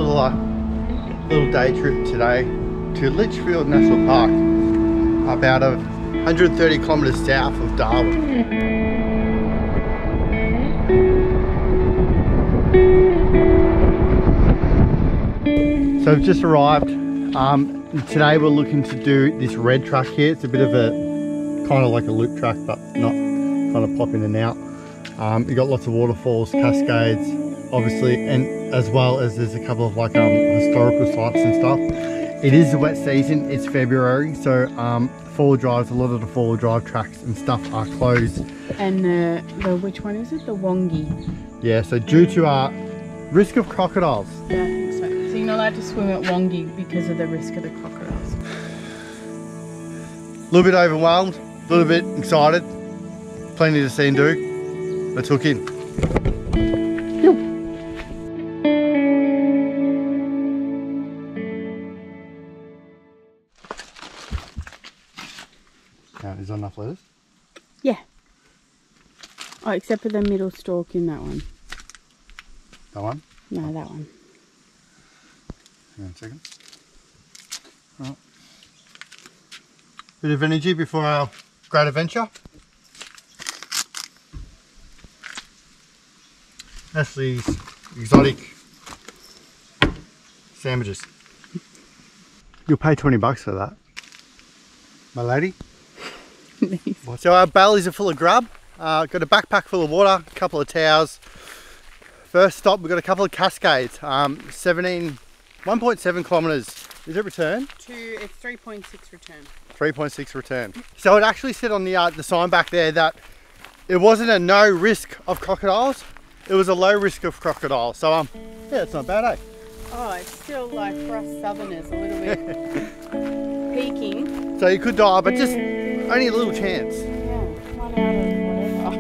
little day trip today to Litchfield National Park, about 130 kilometres south of Darwin. So we've just arrived. Today we're looking to do this red track here. It's a bit of a kind of like a loop track, but not kind of pop in and out. You've got lots of waterfalls, cascades, obviously, and as well as there's a couple of like historical sites and stuff. It is the wet season, it's February, so four-wheel drives, a lot of the four-wheel drive tracks and stuff are closed. And the which one is it? The Wongi? Yeah, so due to risk of crocodiles. Yeah, I think so. So you're not allowed to swim at Wongi because of the risk of the crocodiles. A little bit overwhelmed, a little bit excited, plenty to see and do. Let's hook in. Is there enough lettuce? Yeah. Oh, except for the middle stalk in that one. That one? No, that one. Hang on a second. Right. Bit of energy before our great adventure. That's these exotic sandwiches. You'll pay 20 bucks for that, my lady. So our bellies are full of grub. Got a backpack full of water, a couple of towels. First stop, we've got a couple of cascades. 1.7 kilometres. Is it return? It's 3.6 return. 3.6 return. So it actually said on the sign back there that it wasn't a no risk of crocodiles. It was a low risk of crocodiles. So yeah, it's not bad, eh? Oh, it's still like for us southerners a little bit peaking. So you could die, but just only a little chance. Yeah, not out of whatever.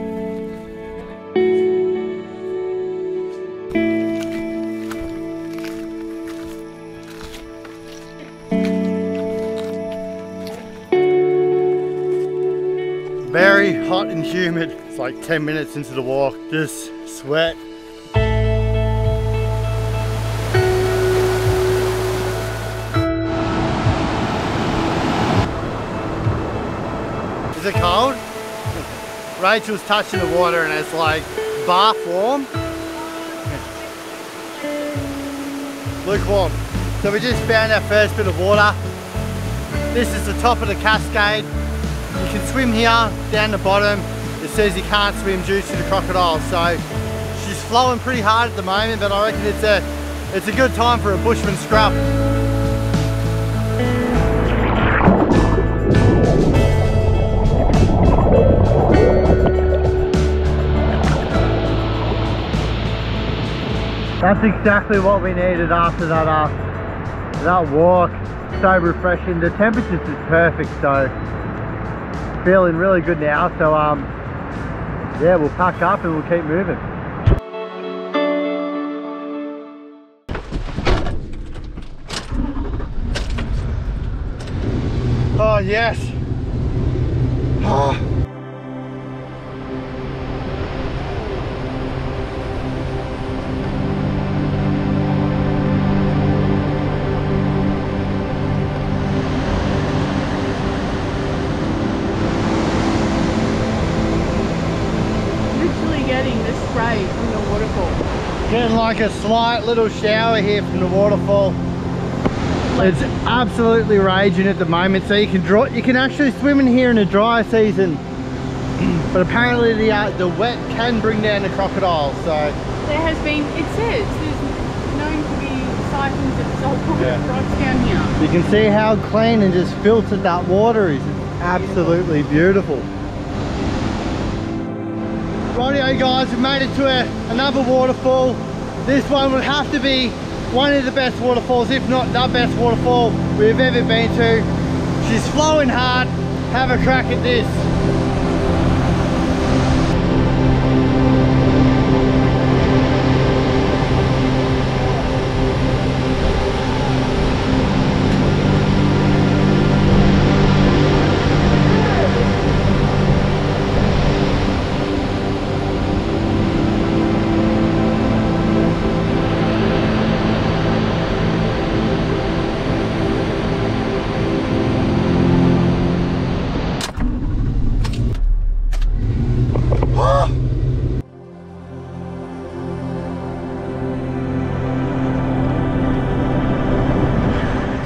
Very hot and humid. It's like 10 minutes into the walk, just sweat. Is it cold? Rachel's touching the water and it's like bath warm. Lukewarm. So we just found our first bit of water. This is the top of the cascade. You can swim here, down the bottom. It says you can't swim due to the crocodile. So she's flowing pretty hard at the moment, but I reckon it's a good time for a bushman scrub. That's exactly what we needed after that walk. So refreshing. The temperature is perfect, so feeling really good now. So yeah, we'll pack up and we'll keep moving. Oh yes. Oh. From the waterfall. Getting like a slight little shower here from the waterfall. It's absolutely raging at the moment, so you can actually swim in here in the dry season. But apparently the wet can bring down the crocodiles. So there has been, it says there's known to be sightings of saltwater frogs down here. You can see how clean and just filtered that water is. It's absolutely beautiful. Rightio guys, we've made it to another waterfall. This one would have to be one of the best waterfalls, if not the best waterfall we've ever been to. She's flowing hard. Have a crack at this.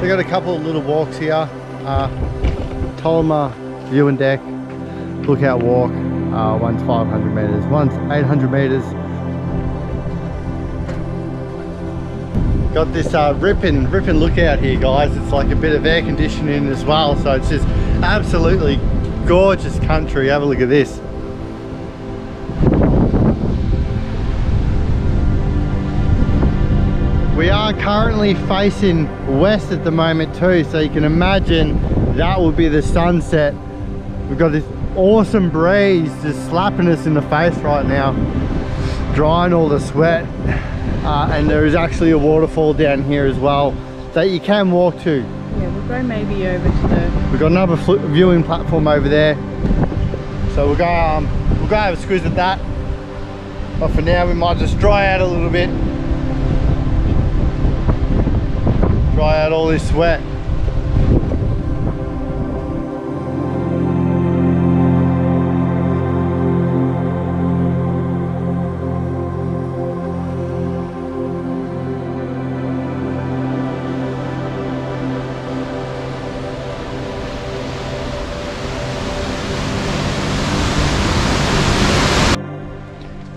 They got a couple of little walks here. Tolma view and deck, lookout walk. One's 500 meters, one's 800 meters. Got this ripping lookout here, guys. It's like a bit of air conditioning as well, so it's just absolutely gorgeous country. Have a look at this. We are currently facing west at the moment too, so you can imagine that will be the sunset. We've got this awesome breeze just slapping us in the face right now, drying all the sweat. And there is actually a waterfall down here as well that you can walk to. Yeah, we'll go maybe over to the... We've got another viewing platform over there, so we'll go have a squeeze at that. But for now, we might just dry out a little bit, dry out all this sweat.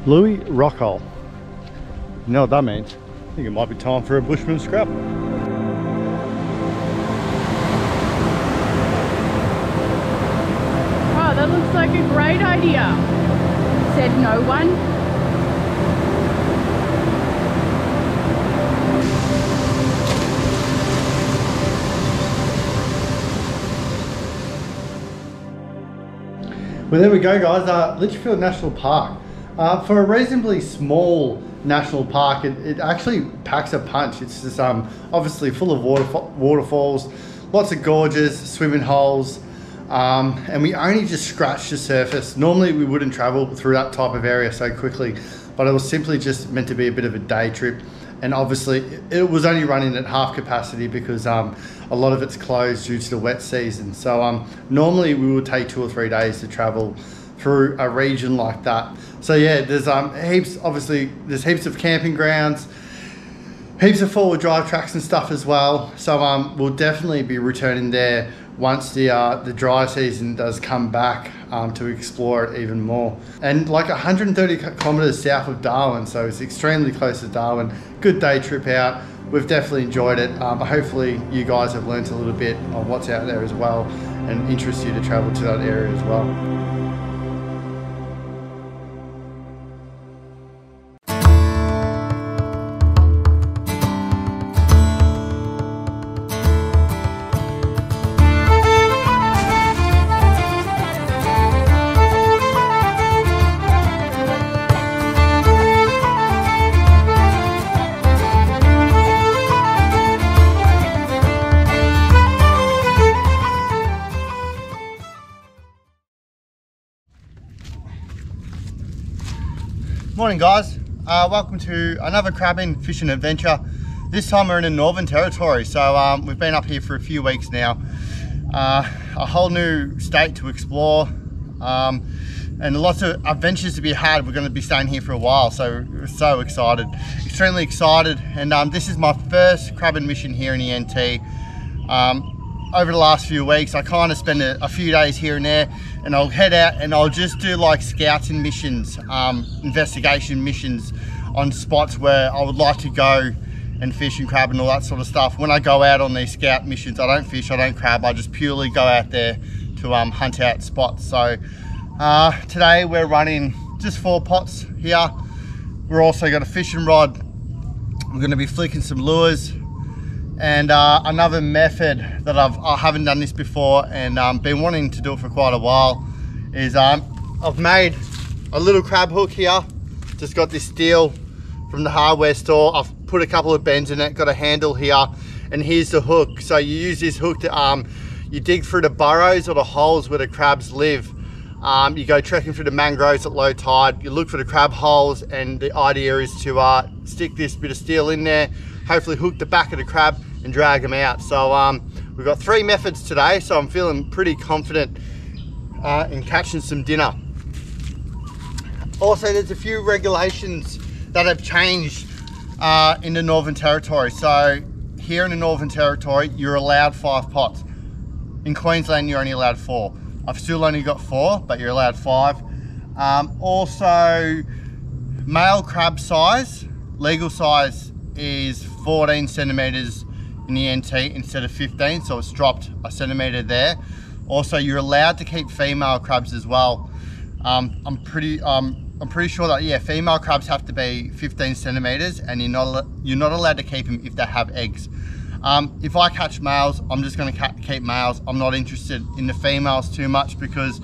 Louis Rockall. You know what that means? I think it might be time for a bushman scrap. Oh, that looks like a great idea. Said no one. Well, there we go, guys. Litchfield National Park. For a reasonably small national park, it actually packs a punch. It's just obviously full of waterfalls, lots of gorges, swimming holes, and we only just scratched the surface. Normally we wouldn't travel through that type of area so quickly, but it was simply just meant to be a bit of a day trip. And obviously it was only running at half capacity because a lot of it's closed due to the wet season. So normally we would take 2 or 3 days to travel through a region like that. So yeah, there's there's heaps of camping grounds, heaps of 4-wheel drive tracks and stuff as well. So we'll definitely be returning there once the dry season does come back to explore it even more. And like 130 kilometres south of Darwin, so it's extremely close to Darwin. Good day trip out. We've definitely enjoyed it. Hopefully you guys have learnt a little bit on what's out there as well and interest you to travel to that area as well. Morning guys, welcome to another crabbing fishing adventure. This time we're in the Northern Territory, so we've been up here for a few weeks now. A whole new state to explore and lots of adventures to be had. We're going to be staying here for a while, so we're so excited, extremely excited. And this is my first crabbing mission here in the NT. Over the last few weeks I kind of spend a few days here and there, and I'll head out and I'll just do like scouting missions, investigation missions on spots where I would like to go and fish and crab and all that sort of stuff. When I go out on these scout missions, I don't fish, I don't crab, I just purely go out there to hunt out spots. So today we're running just 4 pots here. We're also got a fishing rod. We're going to be flicking some lures. And another method that I haven't done this before and been wanting to do it for quite a while is I've made a little crab hook here. Just got this steel from the hardware store. I've put a couple of bends in it, got a handle here, and here's the hook. So you use this hook to you dig through the burrows or the holes where the crabs live. You go trekking through the mangroves at low tide, you look for the crab holes, and the idea is to stick this bit of steel in there, hopefully hook the back of the crab and drag them out. So we've got 3 methods today, so I'm feeling pretty confident in catching some dinner. Also, there's a few regulations that have changed in the Northern Territory. So here in the Northern Territory, you're allowed 5 pots. In Queensland, you're only allowed 4. I've still only got 4, but you're allowed 5. Also, male crab size, legal size is 14 centimeters in the NT instead of 15, so it's dropped a centimeter there. Also, you're allowed to keep female crabs as well. I'm pretty sure that, yeah, female crabs have to be 15 centimeters, and you're not allowed to keep them if they have eggs. If I catch males, I'm just going to keep males. I'm not interested in the females too much because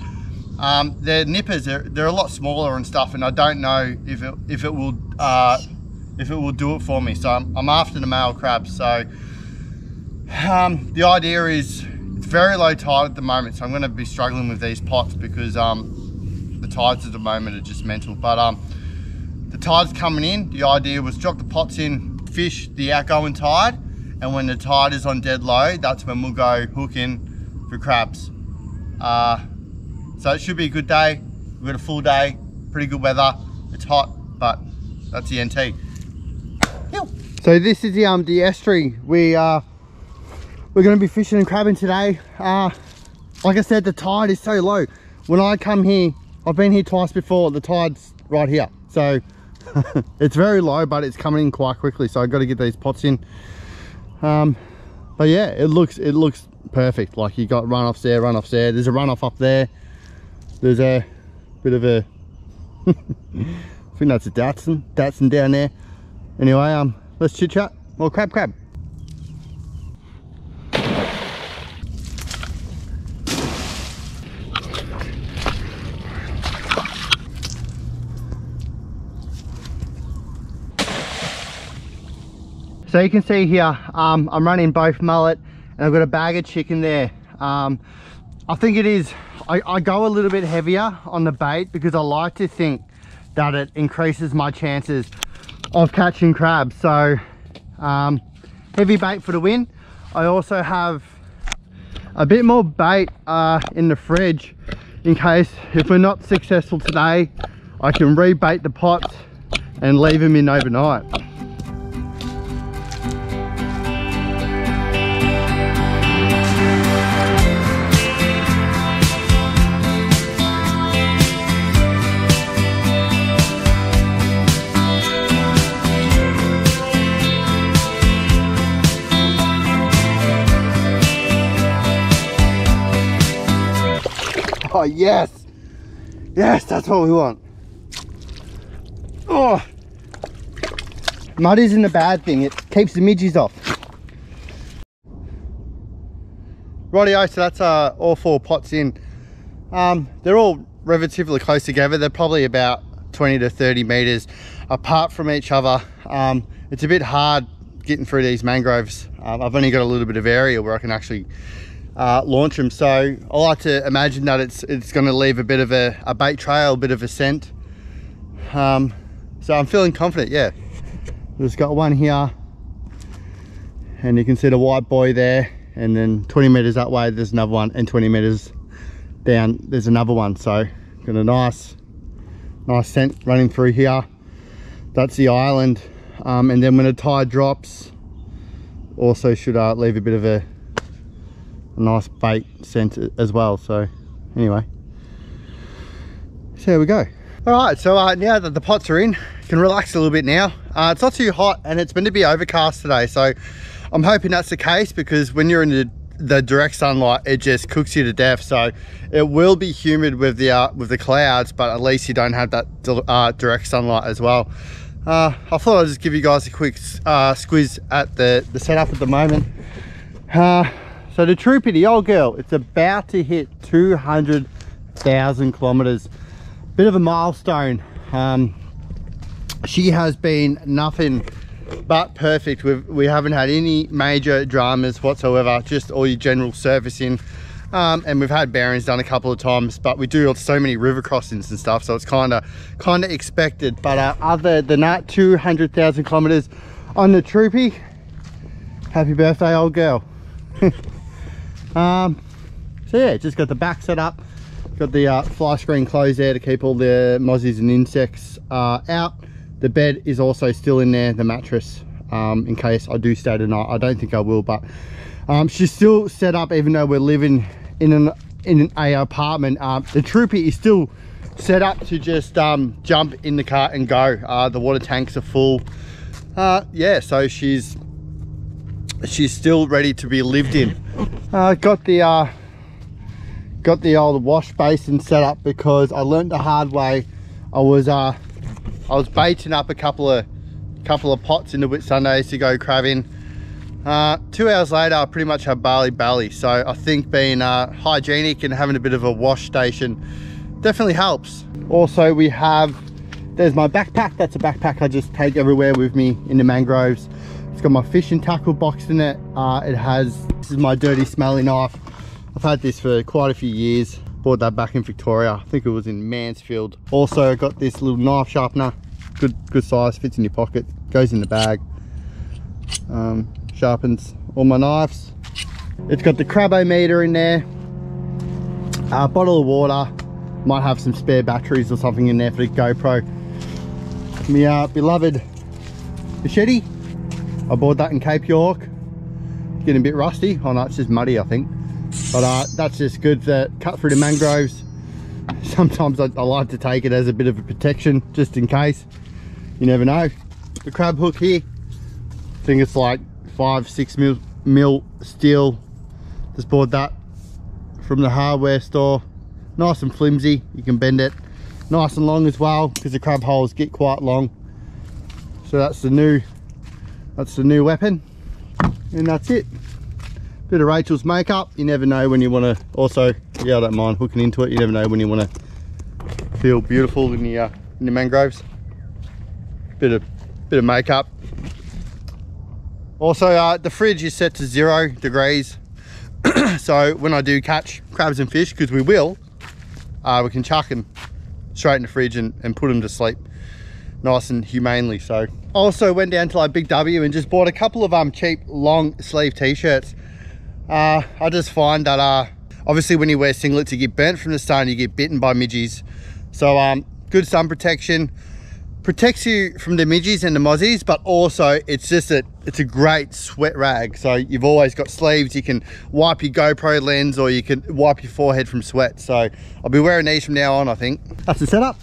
their nippers, they're a lot smaller and stuff, and I don't know if it will do it for me. So I'm after the male crabs. So the idea is, it's very low tide at the moment, so I'm going to be struggling with these pots because the tides at the moment are just mental. But the tide's coming in. The idea was drop the pots in, fish the outgoing tide, and when the tide is on dead low, that's when we'll go hooking for crabs. So it should be a good day. We've got a full day, pretty good weather. It's hot, but that's the NT. So this is the estuary we're going to be fishing and crabbing today. Like I said, the tide is so low. When I come here, I've been here twice before, the tide's right here. So it's very low, but it's coming in quite quickly. So I've got to get these pots in. But yeah, it looks perfect. Like you got runoffs there, runoffs there. There's a runoff up there. There's a bit of a, I think that's a Datsun down there. Anyway, let's chit chat. More crab. So you can see here, I'm running both mullet, and I've got a bag of chicken there. I think it is, I go a little bit heavier on the bait because I like to think that it increases my chances of catching crabs. So heavy bait for the win. I also have a bit more bait in the fridge in case if we're not successful today, I can rebait the pots and leave them in overnight. Oh yes, that's what we want. Oh, mud isn't a bad thing, it keeps the midges off. Rightio, so that's all 4 pots in. They're all relatively close together. They're probably about 20 to 30 meters apart from each other. It's a bit hard getting through these mangroves. I've only got a little bit of area where I can actually launch them, so I like to imagine that it's going to leave a bit of a bait trail, a bit of a scent. So I'm feeling confident. Yeah, there's got one here, and you can see the white buoy there, and then 20 meters that way there's another one, and 20 meters down there's another one. So got a nice scent running through here. That's the island, and then when the tide drops, also should leave a bit of a nice bait scent as well. So anyway, so there we go. All right, so now that the pots are in, you can relax a little bit now. It's not too hot, and it's meant to be overcast today, so I'm hoping that's the case, because when you're in the direct sunlight, it just cooks you to death. So it will be humid with the clouds, but at least you don't have that direct sunlight as well. I thought I'd just give you guys a quick squiz at the setup at the moment. So the Troopy, the old girl, it's about to hit 200,000 kilometers. Bit of a milestone. She has been nothing but perfect. We haven't had any major dramas whatsoever, just all your general servicing. And we've had bearings done a couple of times, but we do so many river crossings and stuff, so it's kind of expected. But other than that, 200,000 kilometers on the Troopy. Happy birthday, old girl. So yeah, just got the back set up, got the fly screen closed there to keep all the mozzies and insects out. The bed is also still in there, the mattress. in case I do stay tonight. I don't think I will, but she's still set up, even though we're living in an apartment. The Troopy is still set up to just jump in the car and go. The water tanks are full. Yeah, so she's still ready to be lived in. Got the old wash basin set up because I learned the hard way. I was baiting up a couple of pots into Whitsundays to go crabbing. 2 hours later, I pretty much have barley belly. So I think being hygienic and having a bit of a wash station definitely helps. Also, there's my backpack. That's a backpack I just take everywhere with me in the mangroves. It's got my fishing tackle box in it. This is my dirty smelly knife. I've had this for quite a few years. Bought that back in Victoria. I think it was in Mansfield. Also, I got this little knife sharpener. Good size, fits in your pocket, goes in the bag. Sharpens all my knives. It's got the crab-o-meter in there. A bottle of water. Might have some spare batteries or something in there for the GoPro. My beloved machete. I bought that in Cape York. Getting a bit rusty. Oh no, it's just muddy, I think. But that's just good to cut through the mangroves. Sometimes I like to take it as a bit of a protection, just in case. You never know. The crab hook here, I think it's like 5-6 mil steel. Just bought that from the hardware store. Nice and flimsy, you can bend it. Nice and long as well, because the crab holes get quite long. So that's the new weapon, and that's it. Bit of Rachel's makeup. You never know when you want to. Also, yeah, I don't mind hooking into it. You never know when you want to feel beautiful in the mangroves. Bit of makeup. Also, the fridge is set to 0 degrees. So when I do catch crabs and fish, because we will, we can chuck them straight in the fridge and put them to sleep nice and humanely. So also went down to like Big W and just bought a couple of cheap long sleeve t-shirts. I just find that obviously when you wear singlets, you get burnt from the sun, you get bitten by midges. So good sun protection, protects you from the midges and the mozzies, but also it's a great sweat rag. So you've always got sleeves, you can wipe your GoPro lens or you can wipe your forehead from sweat. So I'll be wearing these from now on, I think. That's the setup.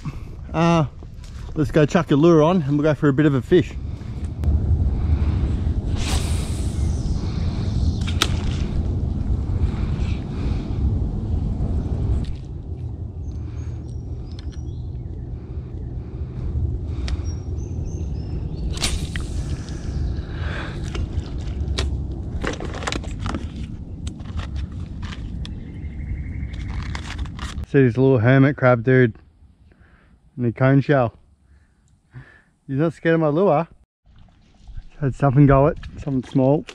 Let's go chuck a lure on and we'll go for a bit of a fish. See this little hermit crab dude in the cone shell. He's not scared of my lure. Had something go it, something small,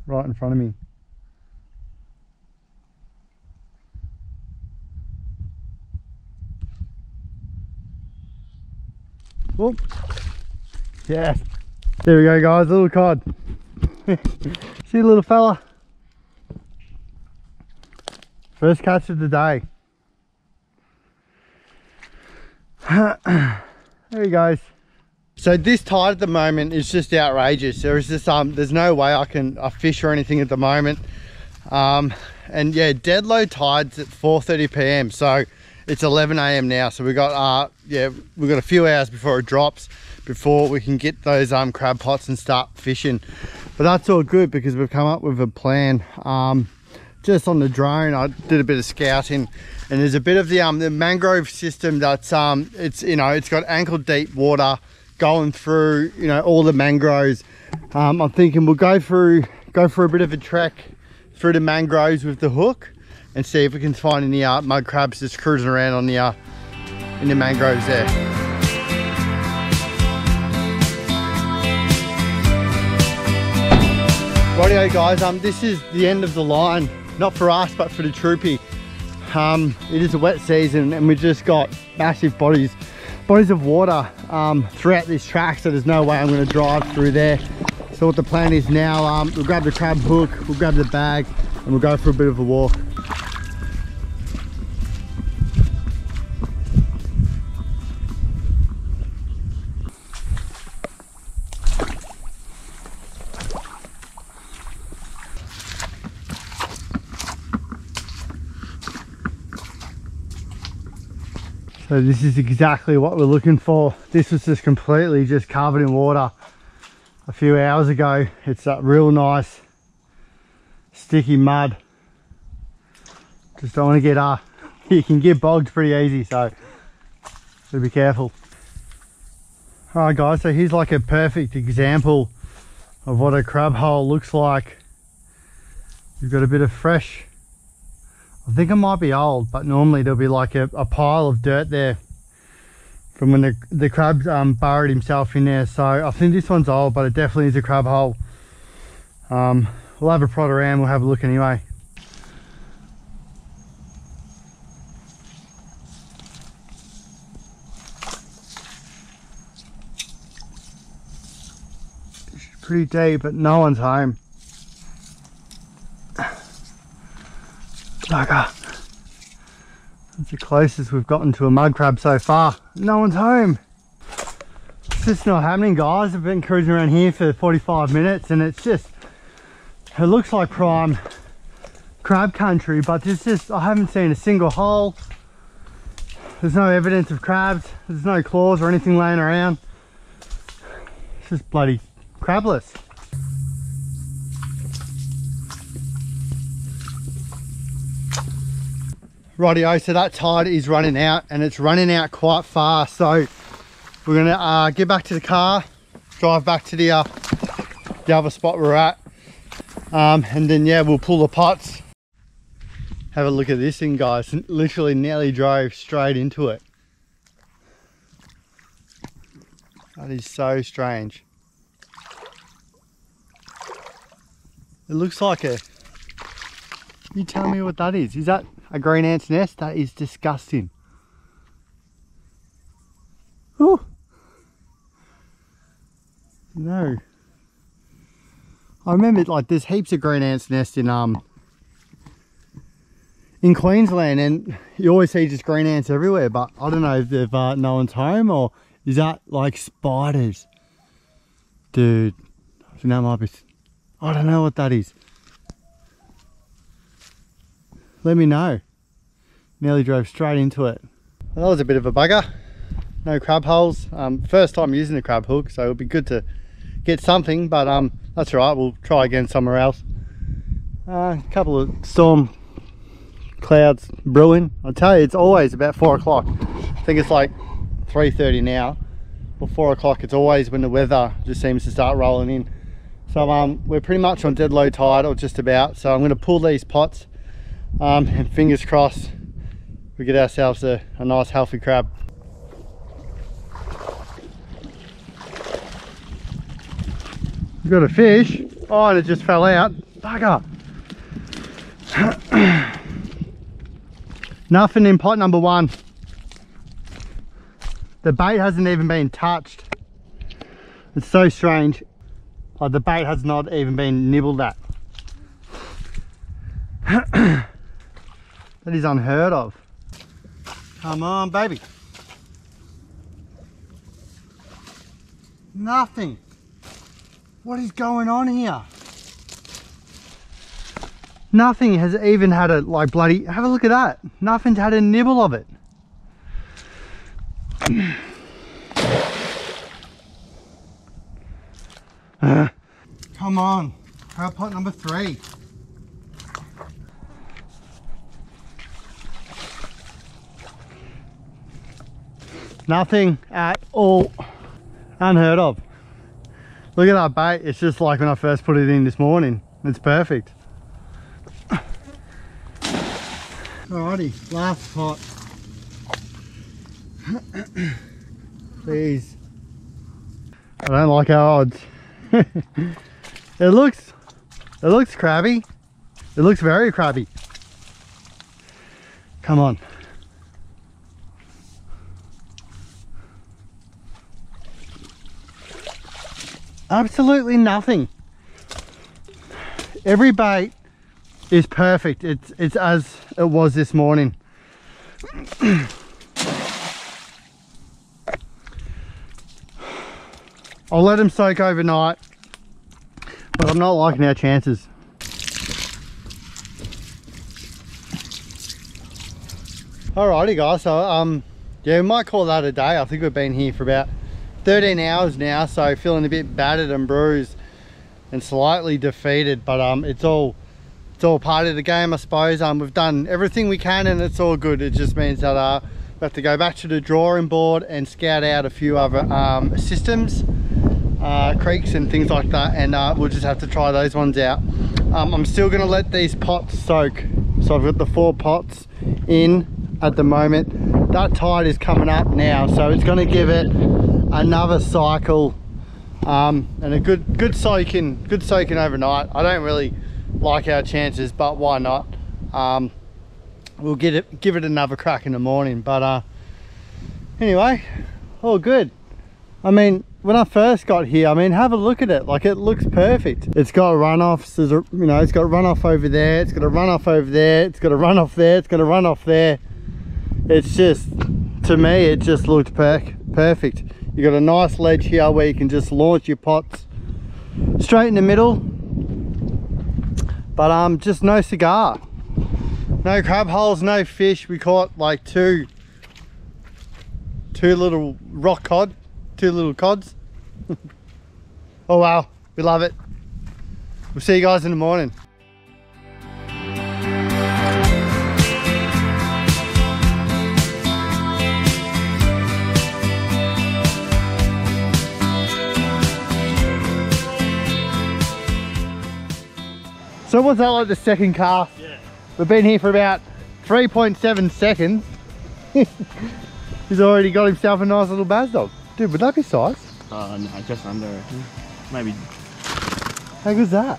right in front of me. Whoop. Yeah. There we go guys, little cod. See the little fella? First catch of the day. There he goes. So this tide at the moment is just outrageous. There's no way I can fish or anything at the moment. And yeah, dead low tides at 4:30 p.m. So it's 11 a.m. now. So we've got a few hours before it drops, before we can get those crab pots and start fishing. But that's all good because we've come up with a plan. Just on the drone, I did a bit of scouting, and there's a bit of the mangrove system that's it's got ankle deep water going through all the mangroves. I'm thinking we'll go for a bit of a trek through the mangroves with the hook and see if we can find any mud crabs just cruising around on the in the mangroves there. Rightio guys, this is the end of the line. Not for us, but for the Troopy. It is a wet season and we've just got massive bodies of water throughout this track, so there's no way I'm going to drive through there. So what the plan is now, we'll grab the crab hook, we'll grab the bag, and we'll go for a bit of a walk. So this is exactly what we're looking for. This was just completely just covered in water a few hours ago. It's that real nice sticky mud. Just don't want to get you can get bogged pretty easy, so gotta be careful. Alright guys, so here's like a perfect example of what a crab hole looks like. We've got a bit of fresh, I think it might be old, but normally there'll be like a pile of dirt there from when the crab burrowed himself in there. So I think this one's old, but it definitely is a crab hole. We'll have a prod around, we'll have a look anyway. Pretty deep, but no one's home. Bugger. That's the closest we've gotten to a mud crab so far. No one's home. It's just not happening, guys. I've been cruising around here for 45 minutes and it's just, it looks like prime crab country, but there's just, I haven't seen a single hole. There's no evidence of crabs. There's no claws or anything laying around. It's just bloody crabless. Rightio, so that tide is running out and it's running out quite fast. So we're gonna get back to the car, drive back to the other spot we're at, and then yeah, we'll pull the pots. Have a look at this thing, guys. Literally nearly drove straight into it. That is so strange. It looks like a... You tell me what that is. Is that a green ant's nest? That is disgusting. Ooh. No. I remember like there's heaps of green ants nest in Queensland, and you always see just green ants everywhere, but I don't know if they've no one's home, or is that like spiders? Dude, I think that might be... I don't know what that is. Let me know. Nearly drove straight into it. Well, that was a bit of a bugger. No crab holes. First time using the crab hook, so it'll be good to get something, but that's all right. We'll try again somewhere else. A couple of storm clouds brewing. I'll tell you, it's always about 4 o'clock. I think it's like 3:30 now. Or 4 o'clock, it's always when the weather just seems to start rolling in. So we're pretty much on dead low tide, or just about. So I'm going to pull these pots, and fingers crossed we get ourselves a nice healthy crab. We've got a fish. Oh, and it just fell out. Bugger. Nothing in pot number 1. The bait hasn't even been touched. It's so strange. Like the bait has not even been nibbled at. That is unheard of. Come on, baby. Nothing. What is going on here? Nothing has even had a, like, bloody, have a look at that. Nothing's had a nibble of it. Come on, crab pot number 3. Nothing at all. Unheard of. Look at that bait. It's just like when I first put it in this morning. It's perfect. Alrighty, last pot. Please. I don't like our odds. It looks crabby. It looks very crabby. Come on. Absolutely nothing. Every bait is perfect. It's as it was this morning. I'll let them soak overnight, but I'm not liking our chances. Alrighty guys, so Yeah, we might call that a day. I think we've been here for about 13 hours now, so feeling a bit battered and bruised and slightly defeated, but it's all part of the game, I suppose. We've done everything we can and it's all good. It just means that we have to go back to the drawing board and scout out a few other systems, creeks and things like that, and we'll just have to try those ones out. I'm still going to let these pots soak, so I've got the 4 pots in at the moment. That tide is coming up now, so it's going to give it another cycle, and a good soaking overnight. I don't really like our chances, but why not? We'll give it another crack in the morning. But anyway, all good. I mean, when I first got here, I mean, have a look at it. Like, it looks perfect. It's got runoffs. There's it's got a runoff over there. It's got a runoff over there. It's got a runoff there. It's got a runoff there. It's just, to me, it just looked perfect. You got a nice ledge here where you can just launch your pots straight in the middle, but just no cigar, no crab holes, no fish. We caught like two little rock cod, 2 little cods. Oh wow, we love it. We'll see you guys in the morning. So what's that, like the second cast? Yeah. We've been here for about 3.7 seconds. He's already got himself a nice little bass dog. Dude, would that be size? No, just under, maybe. How good's that?